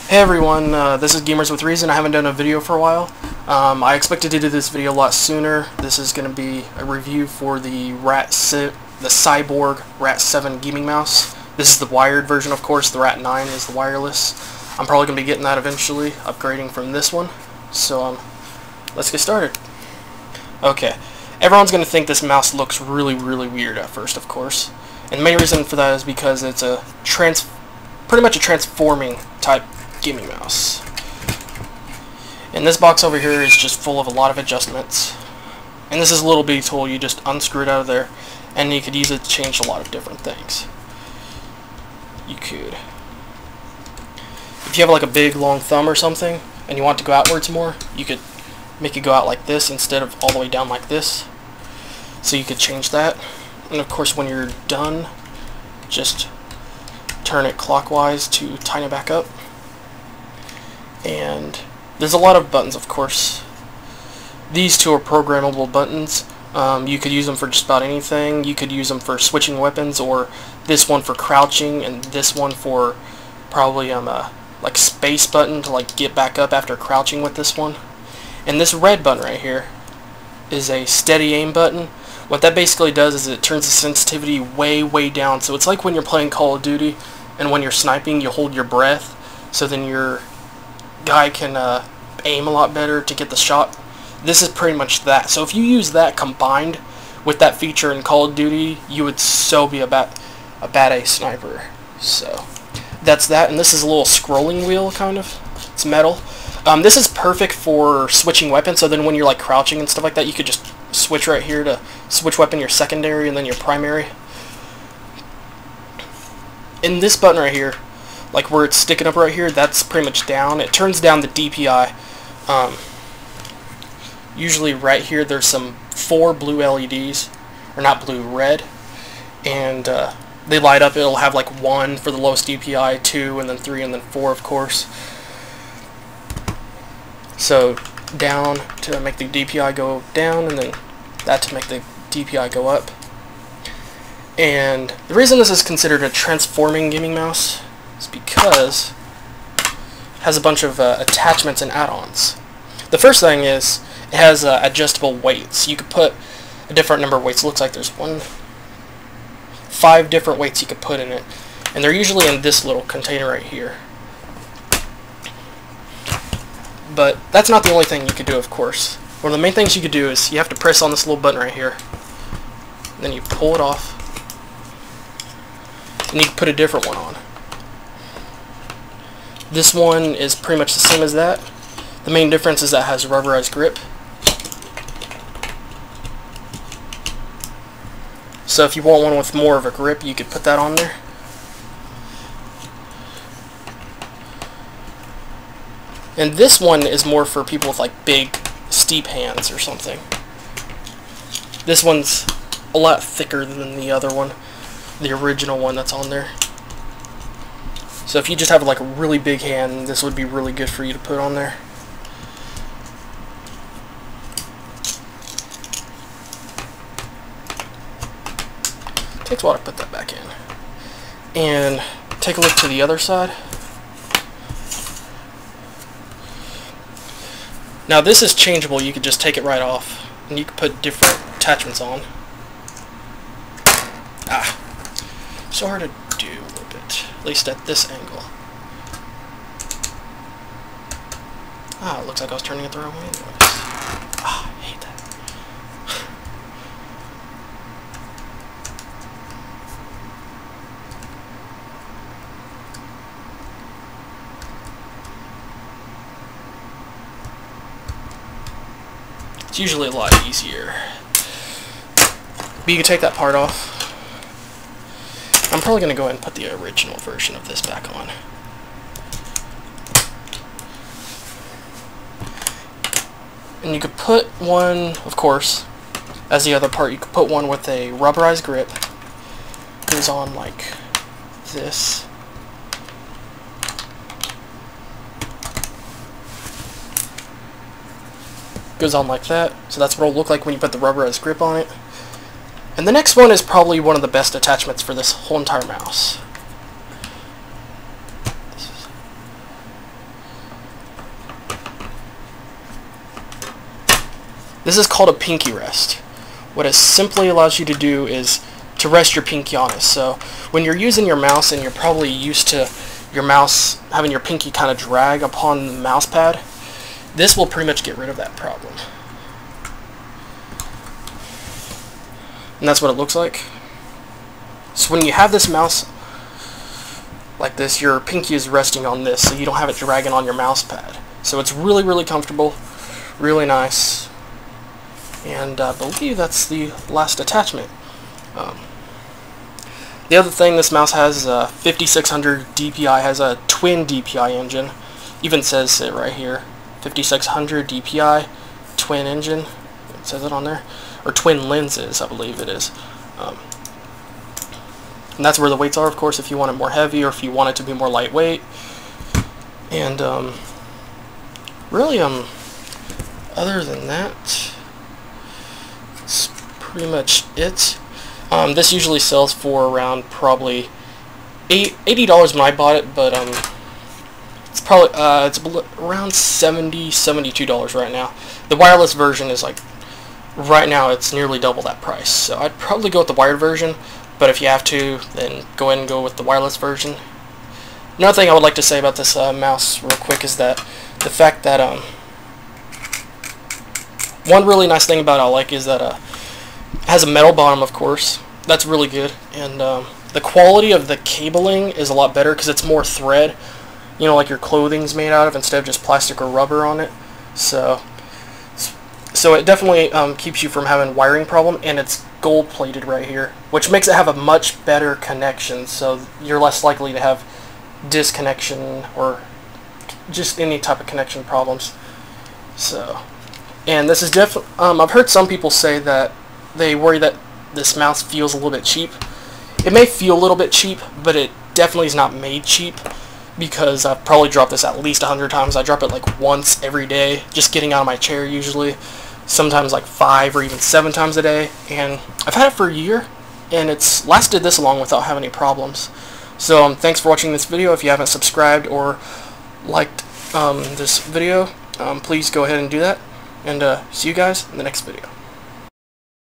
Hey everyone, this is Gamers with Reason. I haven't done a video for a while. I expected to do this video a lot sooner. This is going to be a review for the Cyborg Rat 7 gaming mouse. This is the wired version, of course. The Rat 9 is the wireless. I'm probably going to be getting that eventually, upgrading from this one. So let's get started. Okay, everyone's going to think this mouse looks really weird at first, of course. And the main reason for that is because it's pretty much a transforming type gaming mouse. And this box over here is just full of a lot of adjustments. And this is a little bitty tool. You just unscrew it out of there, and you could use it to change a lot of different things. You could, if you have like a big long thumb or something, and you want to go outwards more, you could make it go out like this instead of all the way down like this. So you could change that. And of course, when you're done, just turn it clockwise to tighten it back up. And there's a lot of buttons, of course. These two are programmable buttons. You could use them for just about anything. You could use them for switching weapons, or this one for crouching, and this one for probably like space button to like get back up after crouching with this one. And this red button right here is a steady aim button. What that basically does is it turns the sensitivity way down. So it's like when you're playing Call of Duty and when you're sniping, you hold your breath, so then your guy can aim a lot better to get the shot. This is pretty much that. So if you use that combined with that feature in Call of Duty, you would so be a bad A sniper. So that's that. And this is a little scrolling wheel, kind of. It's metal. This is perfect for switching weapons. So then when you're like crouching and stuff like that, you could just switch right here to switch weapon, your secondary and then your primary. And this button right here, like where it's sticking up right here, that's pretty much down. It turns down the DPI. Usually right here there's some 4 blue LEDs, or not blue, red, and they light up. It'll have like 1 for the lowest DPI, 2, and then 3, and then 4, of course. So down to make the DPI go down, and then that to make the DPI go up. And the reason this is considered a transforming gaming mouse is because it has a bunch of attachments and add-ons. The first thing is it has adjustable weights. You could put a different number of weights. It looks like there's 5 different weights you could put in it, and they're usually in this little container right here. But that's not the only thing you could do, of course. One of the main things you could do is you have to press on this little button right here, and then you pull it off, and you can put a different one on. This one is pretty much the same as that. The main difference is that it has a rubberized grip. So if you want one with more of a grip, you could put that on there. And this one is more for people with like big, steep hands or something. This one's a lot thicker than the other one, the original one that's on there. So if you just have like a really big hand, this would be really good for you to put on there. Takes a while to put that back in. And take a look to the other side. Now this is changeable. You could just take it right off, and you could put different attachments on. So hard to do a little bit, at least at this angle. It looks like I was turning it the wrong way anyways. I hate that. It's usually a lot easier. But you can take that part off. I'm probably going to go ahead and put the original version of this back on. And you could put one, of course, as the other part, you could put one with a rubberized grip. It goes on like this. Goes on like that. So that's what it'll look like when you put the rubberized grip on it. And the next one is probably one of the best attachments for this whole entire mouse. This is called a pinky rest. What it simply allows you to do is to rest your pinky on it. So when you're using your mouse and you're probably used to your mouse having your pinky kind of drag upon the mouse pad, this will pretty much get rid of that problem. And that's what it looks like. So when you have this mouse like this, your pinky is resting on this, so you don't have it dragging on your mouse pad. So it's really, really comfortable, really nice. And I believe that's the last attachment. The other thing, this mouse has 5600 DPI, has a twin DPI engine. Even says it right here, 5600 DPI, twin engine. It says it on there. Or twin lenses, I believe it is. And that's where the weights are, of course, if you want it more heavy or if you want it to be more lightweight. And really, other than that, that's pretty much it. This usually sells for around probably $80 when I bought it, but it's probably it's around $70, $72 right now. The wireless version is like, right now it's nearly double that price. So I'd probably go with the wired version, but if you have to, then go ahead and go with the wireless version. Another thing I would like to say about this mouse real quick is that the fact that one really nice thing about it I like is that it has a metal bottom, of course. That's really good, and the quality of the cabling is a lot better because it's more thread, you know, like your clothing's made out of, instead of just plastic or rubber on it. So it definitely keeps you from having wiring problem, and it's gold plated right here, which makes it have a much better connection, so you're less likely to have disconnection or just any type of connection problems. So, and this is definitely, I've heard some people say that they worry that this mouse feels a little bit cheap. It may feel a little bit cheap, but it definitely is not made cheap, because I've probably dropped this at least 100 times. I drop it like once every day, just getting out of my chair usually. Sometimes like 5 or even 7 times a day, and I've had it for a year, and it's lasted this long without having any problems. So thanks for watching this video. If you haven't subscribed or liked this video, please go ahead and do that, and see you guys in the next video.